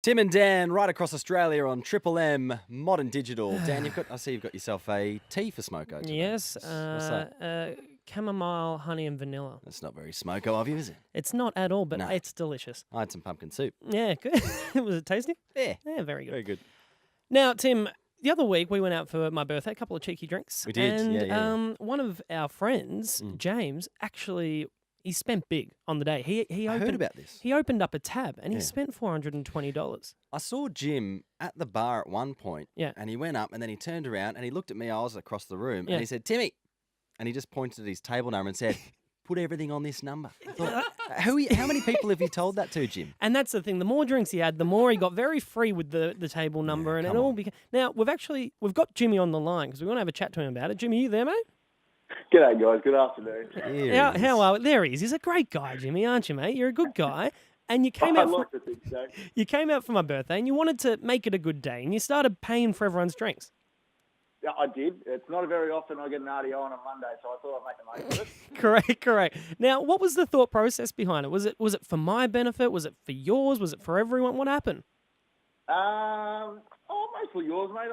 Tim and Dan, right across Australia on Triple M, Modern Digital. Dan, I see you've got yourself a tea for smoko today. Yes, What's that? chamomile, honey and vanilla. That's not very smoko of you, is it? It's not at all, but No. it's delicious. I had some pumpkin soup. Yeah, good. Was it tasty? Yeah. Yeah, very good. Very good. Now, Tim, the other week we went out for my birthday, a couple of cheeky drinks. We did, And yeah. one of our friends, James, actually, he spent big on the day. He I opened, heard about this. He opened up a tab and he Yeah. spent $420. I saw Jim at the bar at one point, Yeah. and he went up and then he turned around and he looked at me. I was across the room, Yeah. and he said, "Timmy," and he just pointed at his table number and said, "Put everything on this number." I thought, how many people have you told that to, Jim? And that's the thing. The more drinks he had, the more he got very free with the table number, and it come all on. became. Now we've got Jimmy on the line because we want to have a chat to him about it. Jimmy, you there, mate? G'day, guys. Good afternoon. Here he is. How are we? There he is. He's a great guy, Jimmy, aren't you, mate? You're a good guy, and you came I out. like to think so. You came out for my birthday, and you wanted to make it a good day, and you started paying for everyone's drinks. Yeah, I did. It's not very often I get an RDO on a Monday, so I thought I'd make the most of it. Correct. Now, what was the thought process behind it? Was it for my benefit? Was it for yours? Was it for everyone? What happened? Mostly yours, mate.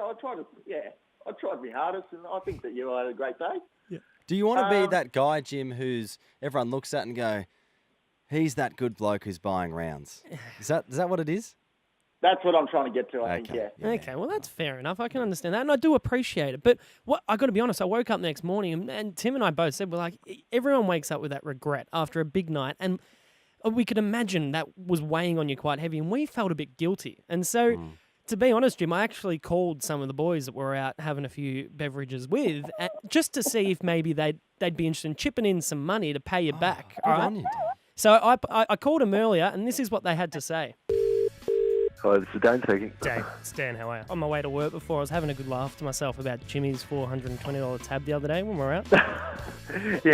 I tried my hardest, and I think that you had a great day. Do you want to be that guy, Jim, who's everyone looks at and go, "He's that good bloke who's buying rounds"? Is that what it is? That's what I'm trying to get to, I think, Okay. yeah. Okay, well, that's fair enough. I can understand that, and I do appreciate it. But what I got to be honest, I woke up next morning, and Tim and I both said, we're like, everyone wakes up with that regret after a big night, and we could imagine that was weighing on you quite heavy, and we felt a bit guilty. And so, to be honest, Jim, I actually called some of the boys that were out having a few beverages with, just to see if maybe they'd be interested in chipping in some money to pay you back. Good All right? on you, Dan. So I called them earlier, and this is what they had to say. Hi, this is Dan speaking. Dan, how are you? On my way to work before, I was having a good laugh to myself about Jimmy's $420 tab the other day when we were out. Yeah.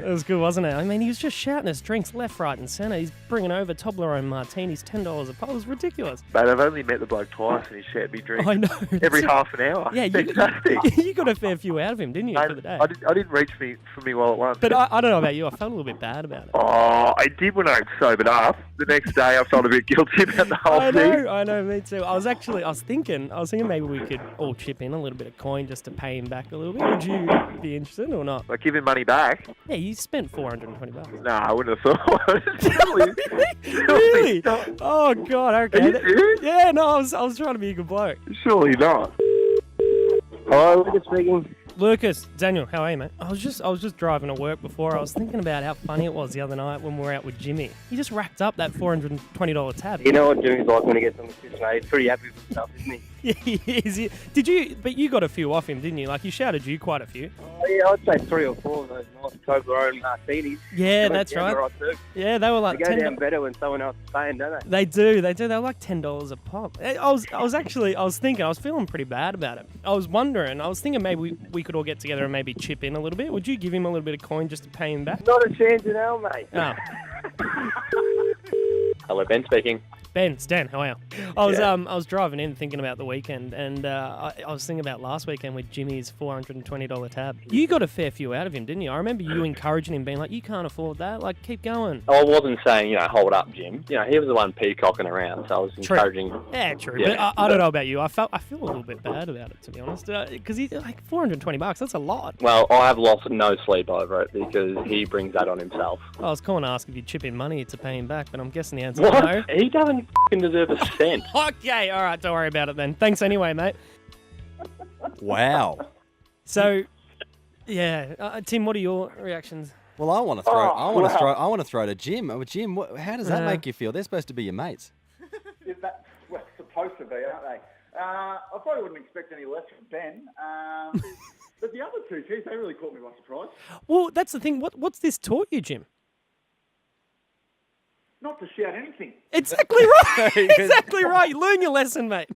It was good, wasn't it? I mean, he was just shouting us drinks left, right and centre. He's bringing over Toblerone martinis, $10 a pop. It was ridiculous. Mate, I've only met the bloke twice and he shared me drinks I know. every half an hour. Yeah, Fantastic. you got a fair few out of him, didn't you, Mate, for the day? I didn't reach for me while at once. But I don't know about you. I felt a little bit bad about it. Oh, I did when I sobered up. The next day I felt a bit guilty about the whole thing. I know, me too. I was thinking maybe we could all chip in a little bit of coin just to pay him back a little bit. Would you be interested or not? Like giving money back? Yeah, you spent $420. Nah, I wouldn't have thought. Surely Really? not. Oh God, okay. Are you serious? Yeah, no, I was trying to be a good bloke. Surely not. Hello, Lucas speaking. Lucas, Daniel, how are you, mate? I was just driving to work before. I was thinking about how funny it was the other night when we were out with Jimmy. He just racked up that $420 tab. You know what Jimmy's like when he gets on the fish, mate. He's pretty happy with himself, isn't he? Yeah, he is. But you got a few off him, didn't you? Like, he shouted you quite a few. Oh, yeah, I'd say 3 or 4 of those nice Toblerone martinis. Yeah, They that's go right. down too. Yeah, they were like They go $10. down better when someone else is paying, don't they? They do. They were like $10 a pop. I was feeling pretty bad about it. I was thinking maybe we could all get together and maybe chip in a little bit. Would you give him a little bit of coin just to pay him back? Not a chance in hell, mate. Oh. Hello, Ben speaking. Ben, it's Dan, how are you? I was driving in thinking about the weekend, and I was thinking about last weekend with Jimmy's $420 tab. You got a fair few out of him, didn't you? I remember you encouraging him, being like, "You can't afford that. Like, keep going." I wasn't saying, hold up, Jim. He was the one peacocking around, so I was True. encouraging. Yeah, true. Yeah. But I don't know about you. I feel a little bit bad about it, to be honest, because he's like $420. That's a lot. Well, I have lost no sleep over it because he brings that on himself. I was calling to ask if you'd chip in money to pay him back, but I'm guessing the answer What? is no. He doesn't f***ing deserve a cent. Okay, all right, don't worry about it then. Thanks anyway, mate. Wow. So, yeah, Tim, what are your reactions? Well, I want to throw. I want to throw to Jim. Jim, how does that Yeah. make you feel? They're supposed to be your mates. Well, supposed to be, aren't they? I probably wouldn't expect any less from Ben. But the other two, geez, they really caught me by surprise. Well, that's the thing. What's this taught you, Jim? Not to shout anything. Exactly right. Exactly right. You learn your lesson, mate.